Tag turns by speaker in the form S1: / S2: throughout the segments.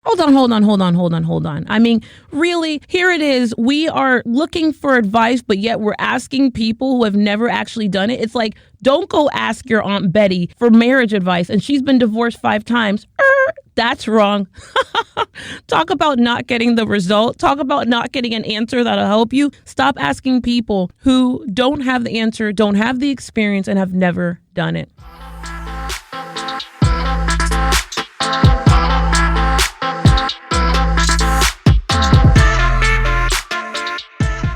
S1: Hold on. I mean, really, here it is. We are looking for advice, but yet we're asking people who have never actually done it. It's like, don't go ask your Aunt Betty for marriage advice, and she's been divorced 5 times. That's wrong. Talk about not getting the result. Talk about not getting an answer that'll help you. Stop asking people who don't have the answer, don't have the experience, and have never done it.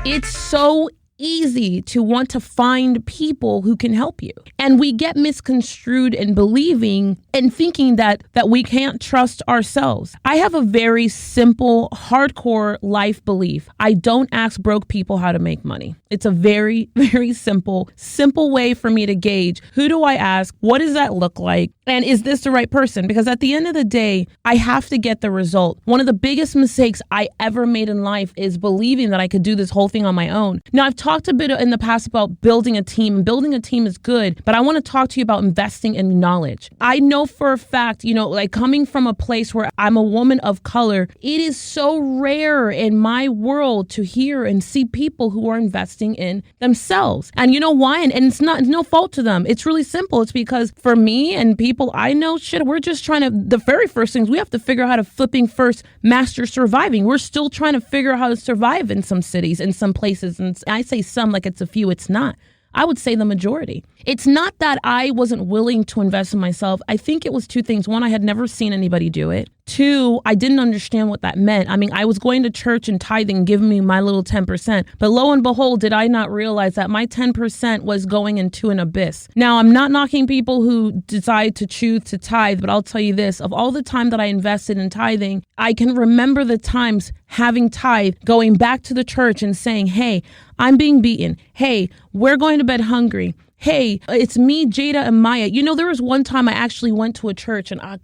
S1: It's so easy to want to find people who can help you. And we get misconstrued in believing and thinking that we can't trust ourselves. I have a very simple, hardcore life belief. I don't ask broke people how to make money. It's a very, very simple way for me to gauge, who do I ask? What does that look like? And is this the right person? Because at the end of the day, I have to get the result. One of the biggest mistakes I ever made in life is believing that I could do this whole thing on my own. Now, I've talked a bit in the past about building a team. Building a team is good, but I want to talk to you about investing in knowledge. I know for a fact, like coming from a place where I'm a woman of color, it is so rare in my world to hear and see people who are investing in themselves. And you know why? And it's no fault to them. It's really simple. It's because for me and people I know, we're just trying to, the very first things we have to figure out how to flipping first master surviving. We're still trying to figure out how to survive in some cities, in some places. And I say some like it's a few, it's not. I would say the majority. It's not that I wasn't willing to invest in myself. I think it was 2 things. 1, I had never seen anybody do it. 2, I didn't understand what that meant. I mean, I was going to church and tithing, giving me my little 10%. But lo and behold, did I not realize that my 10% was going into an abyss. Now, I'm not knocking people who decide to choose to tithe, but I'll tell you this, of all the time that I invested in tithing, I can remember the times having tithe, going back to the church and saying, hey, I'm being beaten. Hey, we're going to bed hungry. Hey, it's me, Jada, and Maya. There was one time I actually went to a church, and I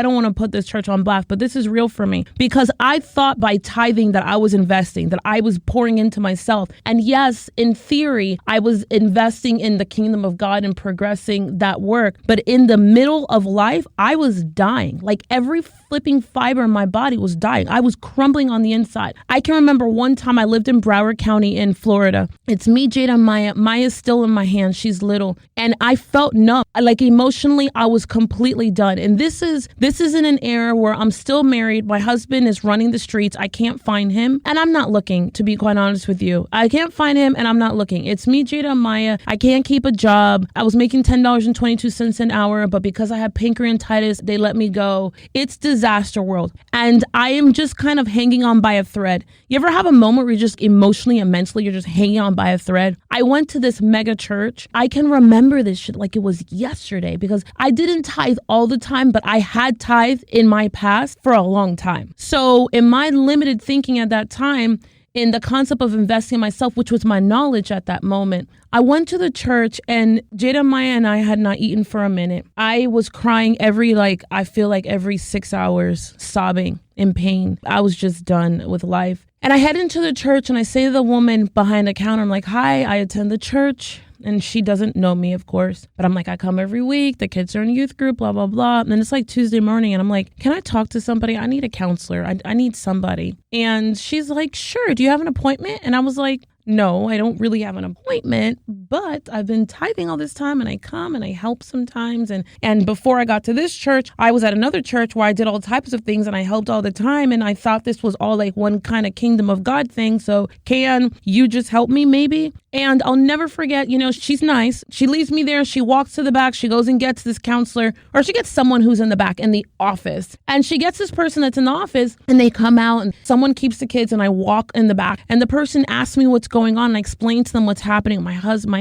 S1: don't want to put this church on blast, but this is real for me, because I thought by tithing that I was investing, that I was pouring into myself. And yes, in theory, I was investing in the kingdom of God and progressing that work. But in the middle of life, I was dying. Like every flipping fiber in my body was dying. I was crumbling on the inside. I can remember one time I lived in Broward County in Florida. It's me, Jada, and Maya. Maya's still in my hand. She's little. And I felt numb. Like emotionally, I was completely done. And this is in an era where I'm still married. My husband is running the streets. I can't find him. And I'm not looking, to be quite honest with you. I can't find him and I'm not looking. It's me, Jada, and Maya. I can't keep a job. I was making $10.22 an hour, but because I had pancreatitis, they let me go. It's disaster world. And I am just kind of hanging on by a thread. You ever have a moment where you're just emotionally and mentally, you're just hanging on by a thread? I went to this mega church. I can remember this shit like it was yesterday because I didn't tithe all the time, but I had tithe in my past for a long time. So in my limited thinking at that time, in the concept of investing in myself, which was my knowledge at that moment, I went to the church and Jada, Maya, and I had not eaten for a minute. I was crying every 6 hours, sobbing in pain. I was just done with life. And I head into the church and I say to the woman behind the counter, I'm like, hi, I attend the church. And she doesn't know me, of course. But I'm like, I come every week. The kids are in a youth group, blah, blah, blah. And then it's like Tuesday morning. And I'm like, can I talk to somebody? I need a counselor. I need somebody. And she's like, sure. Do you have an appointment? And I was like, no, I don't really have an appointment, but I've been tithing all this time and I come and I help sometimes. And before I got to this church, I was at another church where I did all types of things and I helped all the time. And I thought this was all like one kind of kingdom of God thing. So can you just help me maybe? And I'll never forget, she's nice. She leaves me there. She walks to the back. She goes and gets this counselor, or she gets someone who's in the back in the office. And she gets this person that's in the office and they come out and someone keeps the kids and I walk in the back. And the person asks me what's going on and I explain to them what's happening. My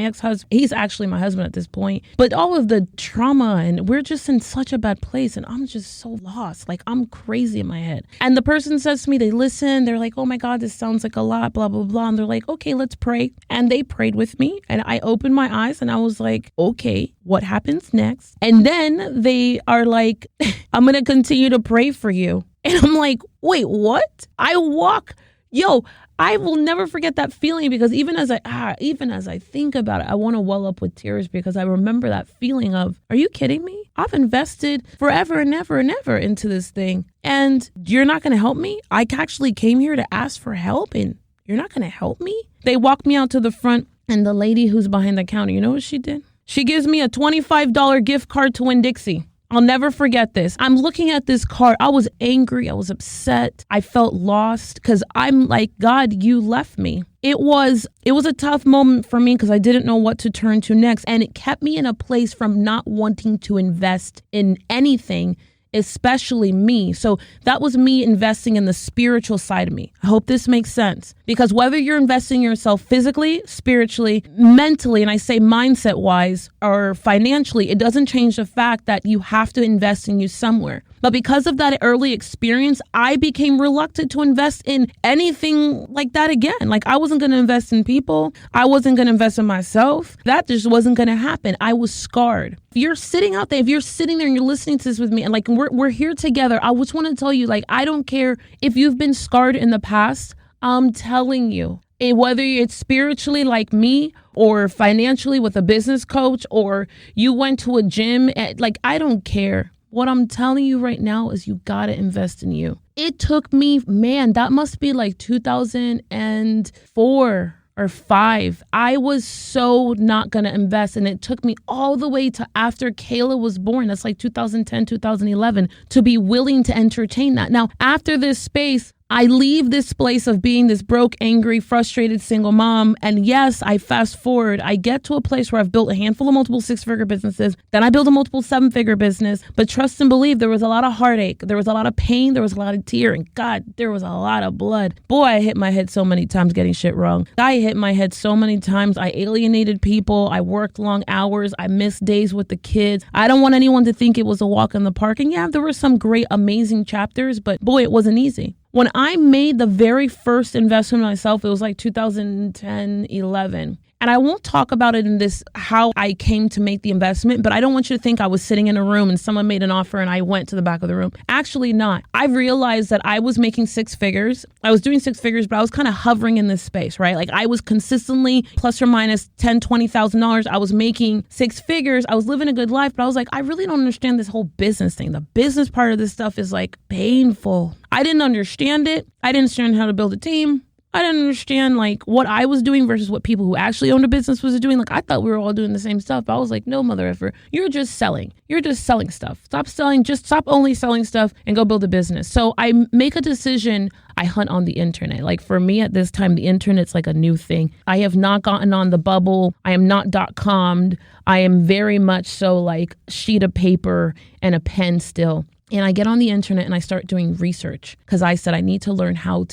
S1: ex-husband, he's actually my husband at this point. But all of the trauma and we're just in such a bad place and I'm just so lost. Like I'm crazy in my head. And the person says to me, they listen. They're like, oh my God, this sounds like a lot, blah, blah, blah. And they're like, okay, let's pray. And they prayed with me and I opened my eyes and I was like, okay, what happens next? And then they are like, I'm going to continue to pray for you. And I'm like, wait, what? I walk Yo, I will never forget that feeling because even as I think about it, I want to well up with tears because I remember that feeling of, are you kidding me? I've invested forever and ever and ever into this thing and you're not going to help me? I actually came here to ask for help and you're not going to help me? They walked me out to the front and the lady who's behind the counter, you know what she did? She gives me a $25 gift card to Winn-Dixie. I'll never forget this. I'm looking at this card. I was angry. I was upset. I felt lost because I'm like, God, you left me. It was a tough moment for me because I didn't know what to turn to next. And it kept me in a place from not wanting to invest in anything, especially me. So that was me investing in the spiritual side of me. I hope this makes sense because whether you're investing in yourself physically, spiritually, mentally, and I say mindset wise or financially, it doesn't change the fact that you have to invest in you somewhere. But because of that early experience, I became reluctant to invest in anything like that again. Like I wasn't going to invest in people. I wasn't going to invest in myself. That just wasn't going to happen. I was scarred. If you're sitting out there, if you're sitting there and you're listening to this with me and like we're here together, I just want to tell you, like, I don't care if you've been scarred in the past. I'm telling you, whether it's spiritually like me or financially with a business coach or you went to a gym, like, I don't care. What I'm telling you right now is you got to invest in you. It took me, man, that must be like 2004 or 5. I was so not going to invest. And it took me all the way to after Kayla was born. That's like 2010, 2011 to be willing to entertain that. Now, after this space, I leave this place of being this broke, angry, frustrated single mom. And yes, I fast forward. I get to a place where I've built a handful of multiple 6-figure businesses. Then I build a multiple 7-figure business. But trust and believe, there was a lot of heartache. There was a lot of pain. There was a lot of tear. And God, there was a lot of blood. Boy, I hit my head so many times getting shit wrong. I hit my head so many times. I alienated people. I worked long hours. I missed days with the kids. I don't want anyone to think it was a walk in the park. And yeah, there were some great, amazing chapters. But boy, it wasn't easy. When I made the very first investment myself, it was like 2010, 11. And I won't talk about it in this, how I came to make the investment, but I don't want you to think I was sitting in a room and someone made an offer and I went to the back of the room. Actually not. I realized that I was making 6 figures. I was doing 6 figures, but I was kind of hovering in this space, right? Like I was consistently plus or minus $10,000, $20,000. I was making 6 figures. I was living a good life, but I was like, I really don't understand this whole business thing. The business part of this stuff is like painful. I didn't understand it. I didn't understand how to build a team. I didn't understand like what I was doing versus what people who actually owned a business was doing. Like I thought we were all doing the same stuff. But I was like, no, mother effer, you're just selling. You're just selling stuff. Stop selling. Just stop only selling stuff and go build a business. So I make a decision. I hunt on the internet. Like for me at this time, the internet's like a new thing. I have not gotten on the bubble. I am not .com'd. I am very much so like sheet of paper and a pen still. And I get on the internet and I start doing research because I said I need to learn what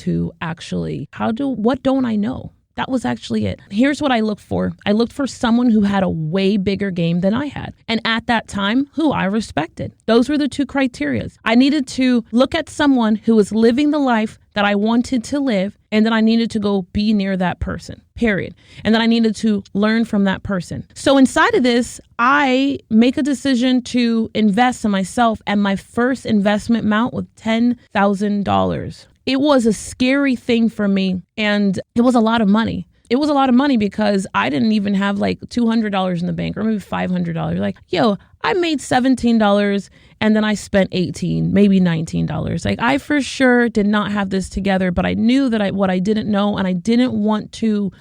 S1: don't I know? That was actually it. Here's what I looked for. I looked for someone who had a way bigger game than I had. And at that time, who I respected. Those were the 2 criteria. I needed to look at someone who was living the life that I wanted to live. And then I needed to go be near that person, period. And then I needed to learn from that person. So inside of this, I make a decision to invest in myself. And my first investment amount was $10,000. It was a scary thing for me. And it was a lot of money. It was a lot of money because I didn't even have like $200 in the bank or maybe $500. Like, yo, I made $17 and then I spent $18, maybe $19. Like I for sure did not have this together, but I knew that what I didn't know and I didn't want to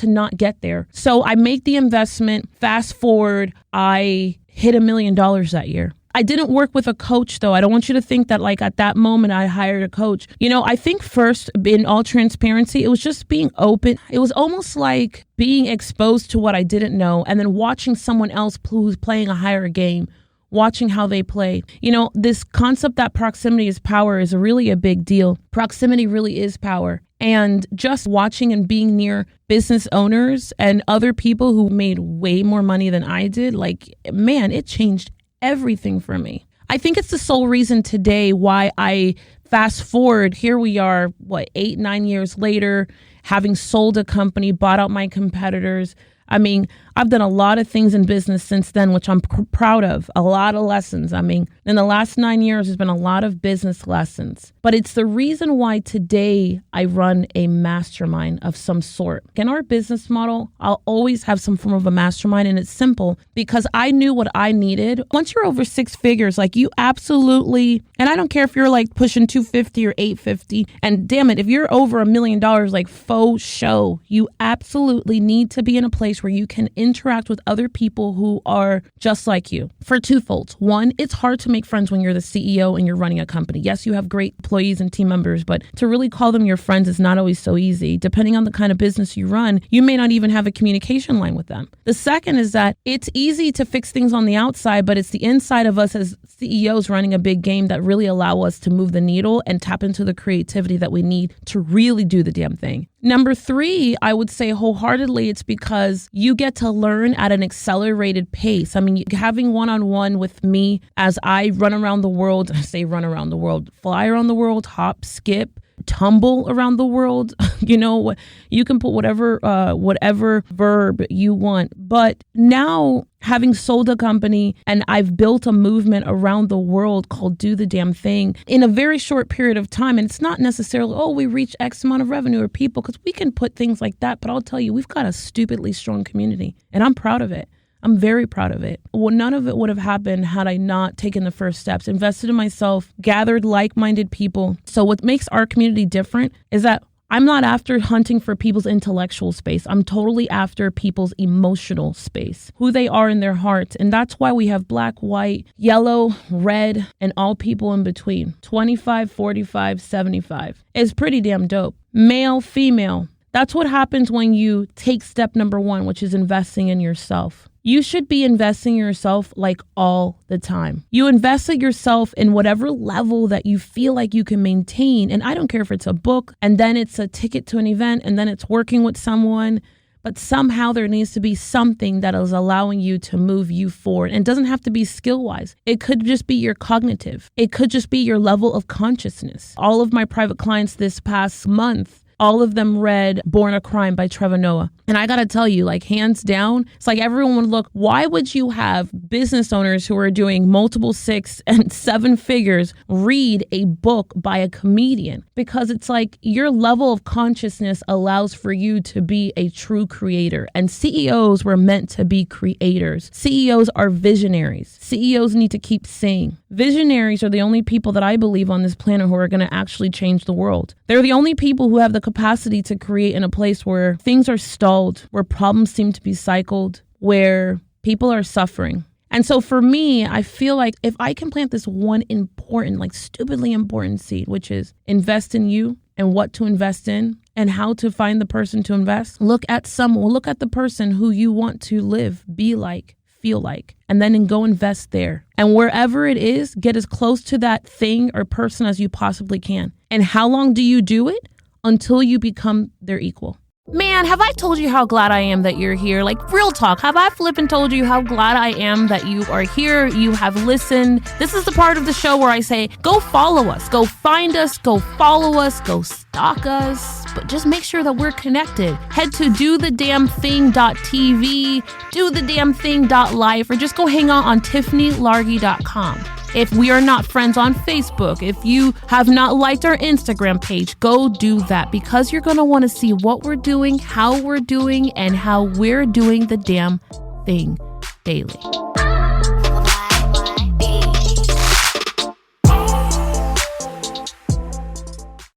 S1: not get there. So I make the investment. Fast forward, I hit $1 million that year. I didn't work with a coach, though. I don't want you to think that like at that moment I hired a coach. You know, I think first, in all transparency, it was just being open. It was almost like being exposed to what I didn't know and then watching someone else who's playing a higher game, watching how they play. You know, this concept that proximity is power is really a big deal. Proximity really is power. And just watching and being near business owners and other people who made way more money than I did, like, man, it changed everything for me. I think it's the sole reason today why I fast forward. Here we are, 8-9 years later, having sold a company, bought out my competitors. I mean, I've done a lot of things in business since then, which I'm proud of. A lot of lessons. I mean, in the last 9 years, there's been a lot of business lessons. But it's the reason why today I run a mastermind of some sort. In our business model, I'll always have some form of a mastermind, and it's simple because I knew what I needed. Once you're over 6 figures, like you absolutely, and I don't care if you're like pushing 250 or 850, and damn it, if you're over $1 million, like faux show, you absolutely need to be in a place where you can interact with other people who are just like you for twofolds. One, it's hard to make friends when you're the CEO and you're running a company. Yes, you have great employees and team members, but to really call them your friends is not always so easy. Depending on the kind of business you run, you may not even have a communication line with them. The second is that it's easy to fix things on the outside, but it's the inside of us as CEOs running a big game that really allow us to move the needle and tap into the creativity that we need to really do the damn thing. Number 3, I would say wholeheartedly, it's because you get to learn at an accelerated pace. I mean, having one-on-one with me as I run around the world, I say run around the world, fly around the world, hop, skip, tumble around the world. You know, you can put whatever verb you want. But now, having sold a company and I've built a movement around the world called Do the Damn Thing in a very short period of time. And it's not necessarily, oh, we reach X amount of revenue or people, because we can put things like that. But I'll tell you, we've got a stupidly strong community and I'm proud of it. I'm very proud of it. Well, none of it would have happened had I not taken the first steps, invested in myself, gathered like-minded people. So what makes our community different is that I'm not after hunting for people's intellectual space. I'm totally after people's emotional space, who they are in their hearts. And that's why we have black, white, yellow, red, and all people in between. 25, 45, 75. It's pretty damn dope. Male, female. That's what happens when you take step number 1, which is investing in yourself. You should be investing in yourself like all the time. You invest in yourself in whatever level that you feel like you can maintain. And I don't care if it's a book and then it's a ticket to an event and then it's working with someone, but somehow there needs to be something that is allowing you to move you forward. And it doesn't have to be skill-wise. It could just be your cognitive. It could just be your level of consciousness. All of my private clients this past month, all of them read Born a Crime by Trevor Noah. And I got to tell you, like, hands down, it's like everyone would look, why would you have business owners who are doing multiple 6 and 7 figures read a book by a comedian? Because it's like your level of consciousness allows for you to be a true creator. And CEOs were meant to be creators. CEOs are visionaries. CEOs need to keep saying. Visionaries are the only people that I believe on this planet who are going to actually change the world. They're the only people who have the capacity to create in a place where things are stalled, where problems seem to be cycled, where people are suffering. And so for me, I feel like if I can plant this one important, like stupidly important seed, which is invest in you and what to invest in and how to find the person to invest, look at the person who you want to live, be like, feel like, and then go invest there. And wherever it is, get as close to that thing or person as you possibly can. And how long do you do it? Until you become their equal. Man, have I told you how glad I am that you're here? Like, real talk, have I flippin' told you how glad I am that you are here, you have listened? This is the part of the show where I say, go follow us, go find us, go follow us, go stalk us, but just make sure that we're connected. Head to dothedamnthing.tv, dothedamnthing.life, or just go hang out on tiffanylargy.com. If we are not friends on Facebook, if you have not liked our Instagram page, go do that, because you're going to want to see what we're doing, how we're doing, and how we're doing the damn thing daily.